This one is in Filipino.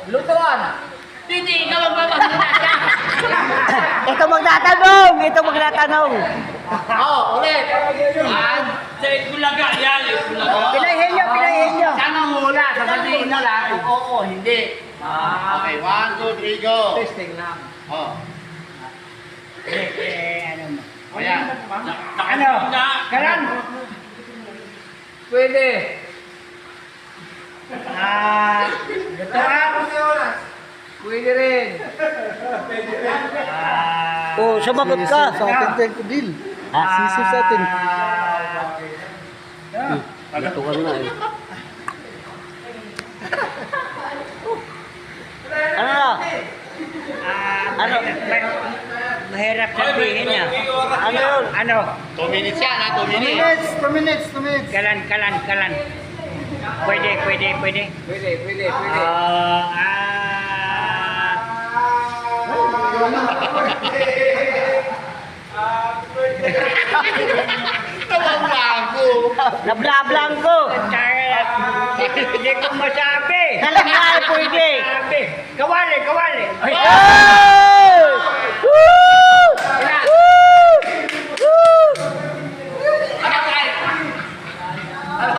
Lutuan. Hindi, ikaw ang magpapagdata. Ito magtatanong! Ito magtatanong! Oo, ulit. Sa Itbulaga, yan. Itbulaga. Pinahin nyo, pinahin nyo! Siya ang hula. Sasabihin mo lang kung oo, hindi. Okay, 1, 2, 3, go. Testing lang. Oh. Ano mo? Ayan. Ano? Karan? Pwede. Lutuan? Pwede rin. Oh, sumagot ka! Sa atin tayo ko deal. Sisi sa atin. Ito ka na eh. Ano na? Ano? Mahirap sabihin niya. Ano yun? Ano? 2 minutes yan, ha? 2 minutes. 2 minutes, 2 minutes. Kalan. Pwede. Pwede, pwede. Tawang-wago. Nablablang ko! Hindi ko masabi! Kalang nga pwede! Kawali! Oh!